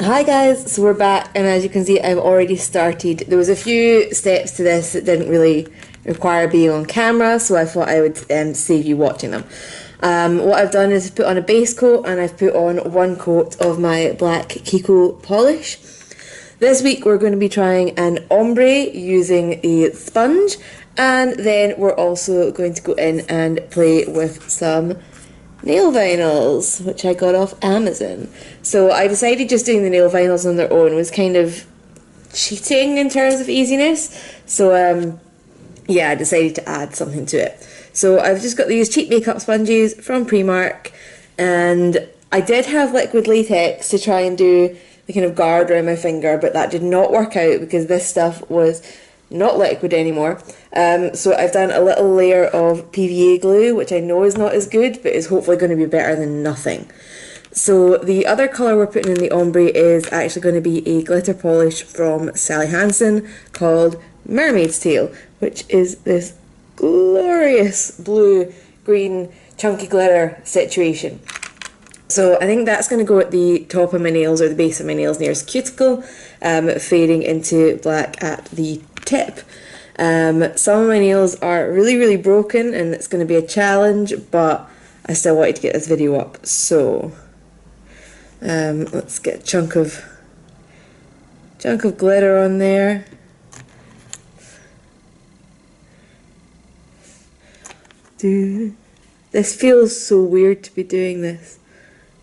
Hi guys, so we're back, and as you can see I've already started. There was a few steps to this that didn't really require being on camera, so I thought I would save you watching them. What I've done is put on a base coat, and I've put on one coat of my black Kiko polish. This week we're going to be trying an ombre using a sponge, and then we're also going to go in and play with some nail vinyls, which I got off Amazon. So I decided just doing the nail vinyls on their own was kind of cheating in terms of easiness. So yeah, I decided to add something to it. So I've just got these cheap makeup sponges from Primark, and I did have liquid latex to try and do the kind of guard around my finger, but that did not work out because this stuff was not liquid anymore. So I've done a little layer of PVA glue, which I know is not as good, but is hopefully going to be better than nothing. So the other colour we're putting in the ombre is actually going to be a glitter polish from Sally Hansen called Mermaid's Tail, which is this glorious blue, green, chunky glitter situation. So I think that's going to go at the top of my nails, or the base of my nails nearest cuticle, fading into black at the tip. Some of my nails are really broken, and it's going to be a challenge, but I still wanted to get this video up. So let's get a chunk of glitter on there. This feels so weird to be doing this.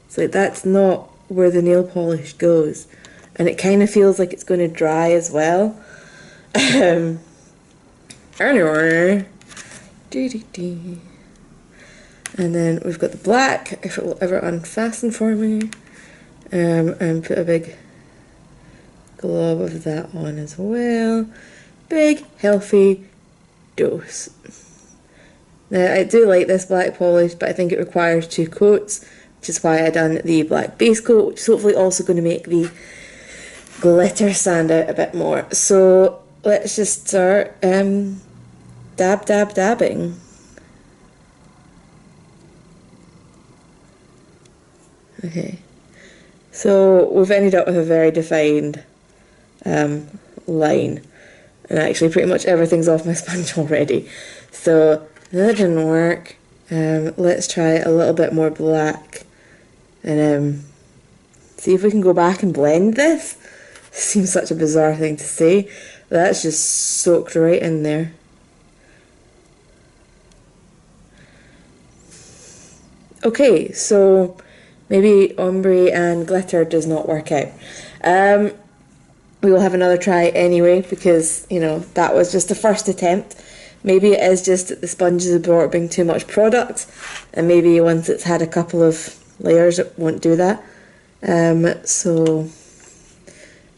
It's like that's not where the nail polish goes, and it kind of feels like it's going to dry as well. Anyway, and then we've got the black, if it will ever unfasten for me, and put a big glob of that on as well. Big healthy dose. Now I do like this black polish, but I think it requires 2 coats, which is why I done the black base coat, which is hopefully also going to make the glitter stand out a bit more. So let's just start dabbing. Okay, so we've ended up with a very defined line, and actually pretty much everything's off my sponge already, so that didn't work. Let's try a little bit more black and see if we can go back and blend this. Seems such a bizarre thing to say. That's just soaked right in there. Okay, so maybe ombre and glitter does not work out. We will have another try anyway, because, you know, that was just the first attempt. Maybe it is just that the sponge is absorbing too much product, and maybe once it's had a couple of layers it won't do that. So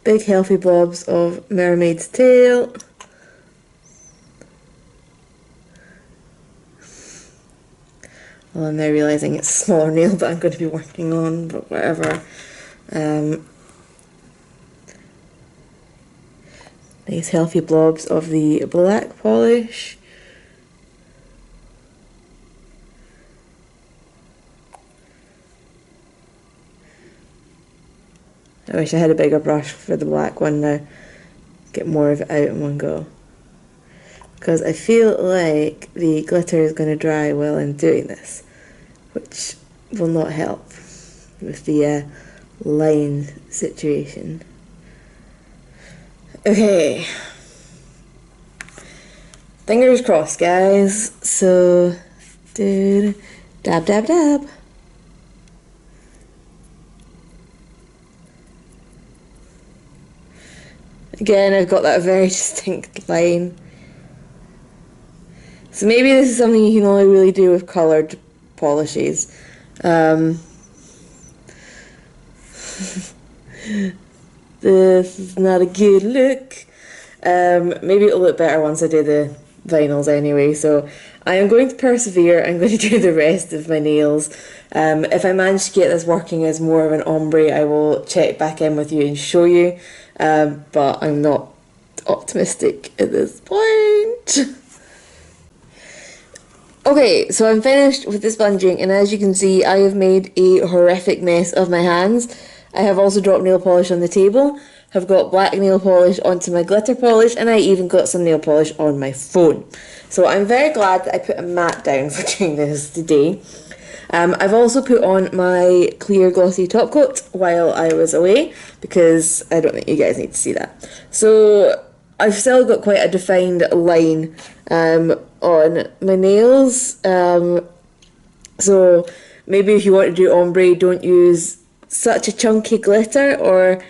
big healthy blobs of Mermaid's Tail. Well, I'm now realising it's a smaller nail that I'm going to be working on, but whatever. Nice healthy blobs of the black polish. I wish I had a bigger brush for the black one now. Get more of it out in one go. Because I feel like the glitter is going to dry while I'm doing this, which will not help with the line situation. Okay, fingers crossed guys, so dab. Again, I've got that very distinct line. So maybe this is something you can only really do with coloured polishes. This is not a good look. Maybe it'll look better once I do the vinyls anyway, so I am going to persevere. I'm going to do the rest of my nails. If I manage to get this working as more of an ombre, I will check back in with you and show you, but I'm not optimistic at this point. Okay, so I'm finished with the sponging, and as you can see, I have made a horrific mess of my hands. I have also dropped nail polish on the table, have got black nail polish onto my glitter polish, and I even got some nail polish on my phone. So I'm very glad that I put a mat down for doing this today. I've also put on my clear glossy top coat while I was away, because I don't think you guys need to see that. So I've still got quite a defined line on my nails. So maybe if you want to do ombre, don't use such a chunky glitter, or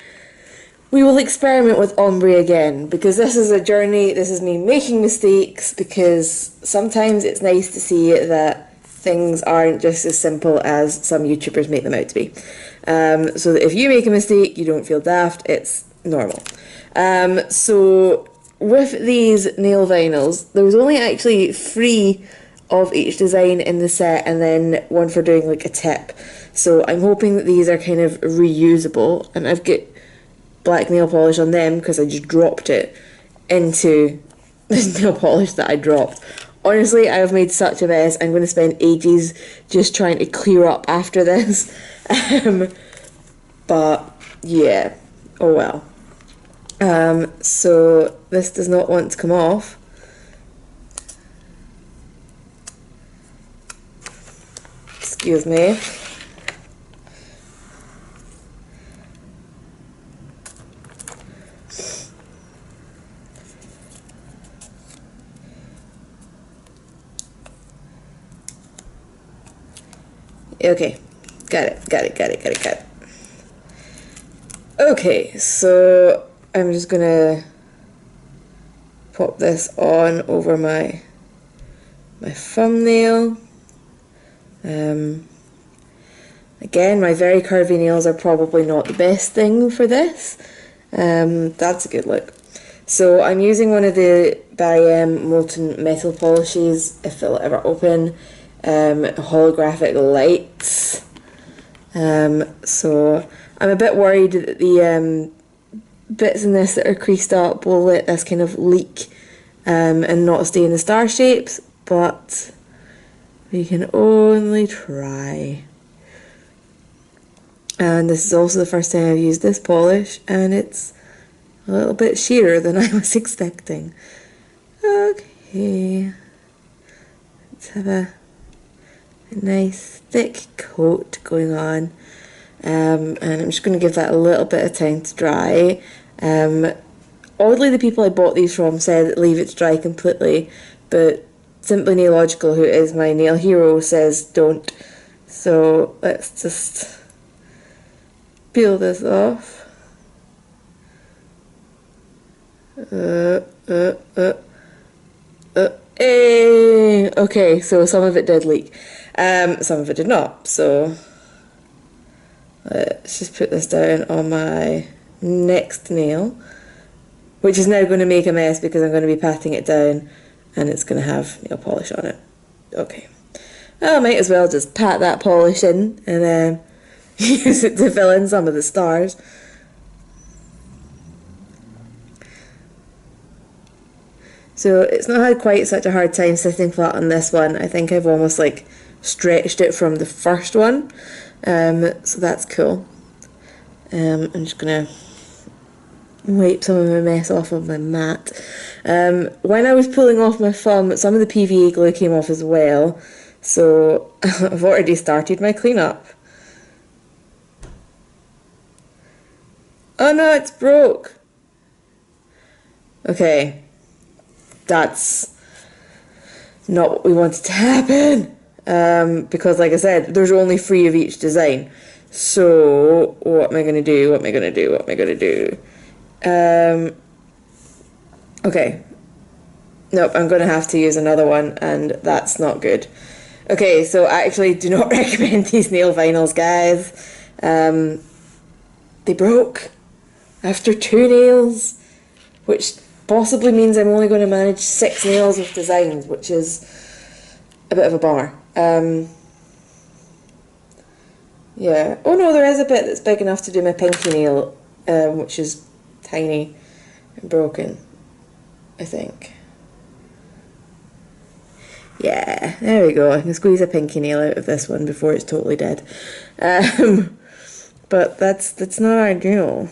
we will experiment with ombre again, because this is a journey. This is me making mistakes, because sometimes it's nice to see that things aren't just as simple as some YouTubers make them out to be. So that if you make a mistake, you don't feel daft, it's normal. So with these nail vinyls, there was only actually 3 of each design in the set, and then one for doing like a tip. So I'm hoping that these are kind of reusable, and I've got black nail polish on them because I just dropped it into the nail polish that I dropped. Honestly, I have made such a mess. I'm going to spend ages just trying to clear up after this. But yeah, oh well. So this does not want to come off. Excuse me. Okay, got it. Okay, so I'm just gonna pop this on over my thumbnail. Again, my very curvy nails are probably not the best thing for this. That's a good look. So I'm using one of the Barry M Molten Metal Polishes, if it'll ever open. Holographic lights. So I'm a bit worried that the bits in this that are creased up will let this kind of leak and not stay in the star shapes, but we can only try. And this is also the first time I've used this polish, and it's a little bit sheerer than I was expecting. Okay, let's have a nice thick coat going on, and I'm just going to give that a little bit of time to dry. Oddly, the people I bought these from said leave it to dry completely, but Simply Nailogical, who is my nail hero, says don't. So let's just peel this off. Okay, so some of it did leak. Some of it did not. So let's just put this down on my next nail, which is now going to make a mess because I'm going to be patting it down and it's going to have nail polish on it. Okay. Well, I might as well just pat that polish in and use it to fill in some of the stars. So it's not had quite such a hard time sitting flat on this one. I think I've almost like stretched it from the first one. So that's cool. I'm just gonna wipe some of my mess off of my mat. When I was pulling off my thumb, some of the PVA glue came off as well. So I've already started my cleanup. Oh no, it's broke. Okay. That's not what we wanted to happen, because like I said, there's only 3 of each design. So what am I going to do? Okay, nope, I'm going to have to use another one, and that's not good. Okay, so I actually do not recommend these nail vinyls, guys. They broke after 2 nails, which possibly means I'm only going to manage 6 nails with designs, which is a bit of a bummer. Yeah. Oh no, there is a bit that's big enough to do my pinky nail, which is tiny and broken, I think. Yeah, there we go. I can squeeze a pinky nail out of this one before it's totally dead. But but that's not ideal.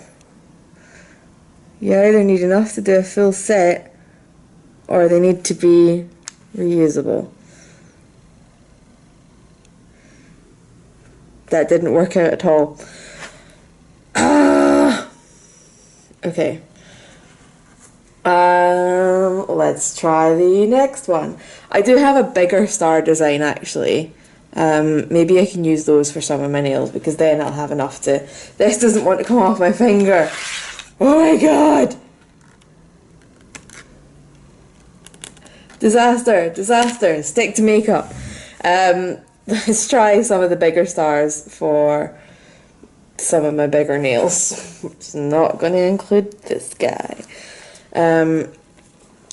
You either need enough to do a full set, or they need to be reusable. That didn't work out at all. Okay. Let's try the next one. I do have a bigger star design actually. Maybe I can use those for some of my nails because then I'll have enough to... This doesn't want to come off my finger. Oh my god! Disaster, disaster, stick to makeup. Let's try some of the bigger stars for some of my bigger nails. It's not going to include this guy.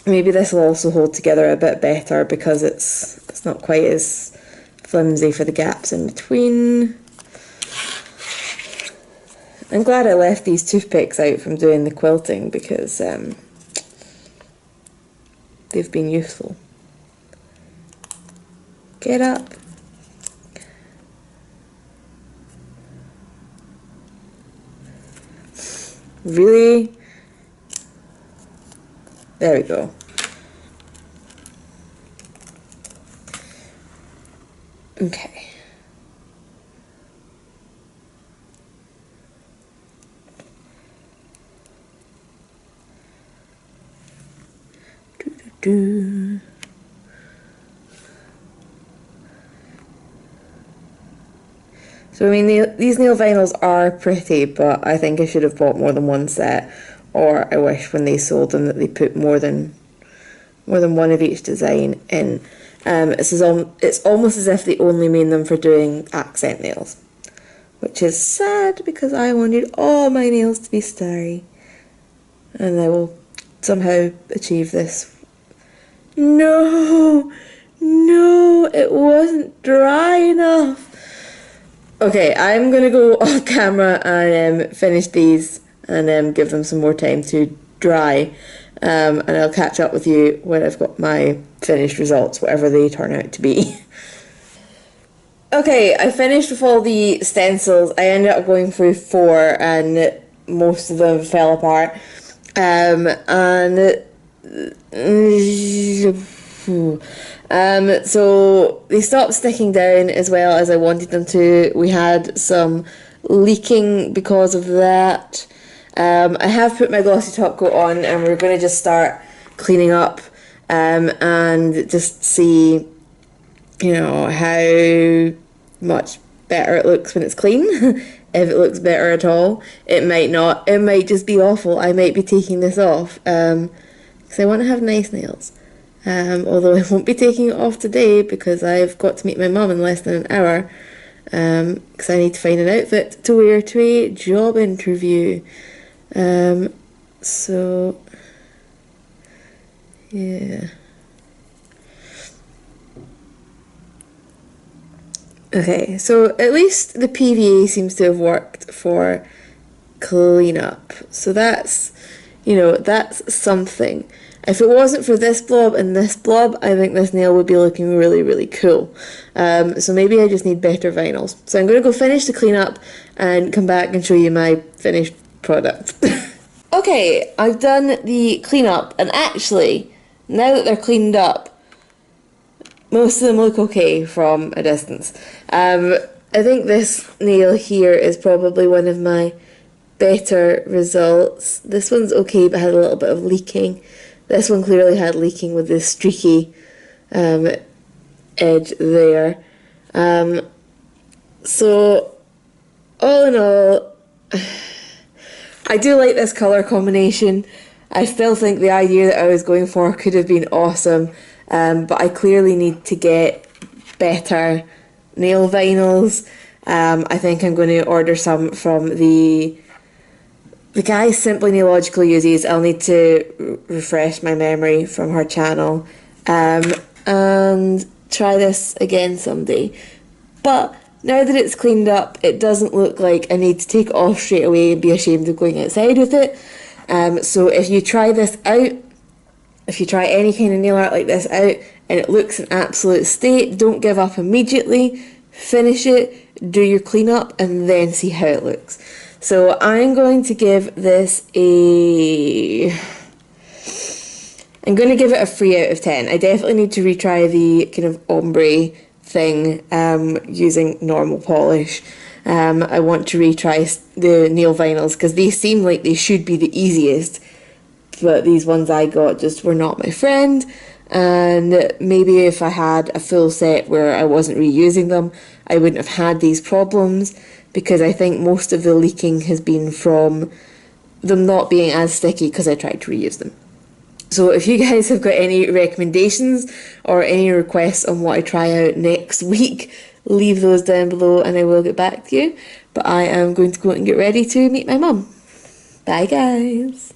Maybe this will also hold together a bit better because it's not quite as flimsy for the gaps in between. I'm glad I left these toothpicks out from doing the quilting because they've been useful. Get up. Really? There we go. Okay. Do. So I mean, these nail vinyls are pretty, but I think I should have bought more than one set, or I wish when they sold them that they put more than one of each design in. It's almost as if they only made them for doing accent nails, which is sad because I wanted all my nails to be starry, and I will somehow achieve this. No, it wasn't dry enough. Okay, I'm gonna go off camera and finish these and give them some more time to dry, and I'll catch up with you when I've got my finished results, whatever they turn out to be. Okay, I finished with all the stencils. I ended up going through 4 and most of them fell apart. So they stopped sticking down as well as I wanted them to. We had some leaking because of that. I have put my glossy top coat on and we're going to just start cleaning up and just see, you know, how much better it looks when it's clean. If it looks better at all. It might not. It might just be awful. I might be taking this off because I want to have nice nails. Although I won't be taking it off today because I've got to meet my mum in less than an hour because I need to find an outfit to wear to a job interview. So yeah. Okay, so at least the PVA seems to have worked for cleanup. So that's, you know, that's something. If it wasn't for this blob and this blob, I think this nail would be looking really, really cool. So maybe I just need better vinyls. So I'm going to go finish the cleanup and come back and show you my finished product. Okay, I've done the cleanup, and actually, now that they're cleaned up, most of them look okay from a distance. I think this nail here is probably one of my better results. This one's okay but had a little bit of leaking. This one clearly had leaking with this streaky edge there. So all in all, I do like this colour combination. I still think the idea that I was going for could have been awesome, but I clearly need to get better nail vinyls. I think I'm going to order some from the guy Simply Nailogical uses. I'll need to refresh my memory from her channel and try this again someday. But now that it's cleaned up, it doesn't look like I need to take it off straight away and be ashamed of going outside with it. So if you try this out, if you try any kind of nail art like this out and it looks an absolute state, don't give up immediately. Finish it, do your cleanup, and then see how it looks. So I'm going to give this I'm going to give it a 3 out of 10. I definitely need to retry the kind of ombre thing using normal polish. I want to retry the nail vinyls because they seem like they should be the easiest, but these ones I got just were not my friend. And maybe if I had a full set where I wasn't reusing them, I wouldn't have had these problems, because I think most of the leaking has been from them not being as sticky because I tried to reuse them. So if you guys have got any recommendations or any requests on what I try out next week, leave those down below and I will get back to you. But I am going to go and get ready to meet my mum. Bye guys.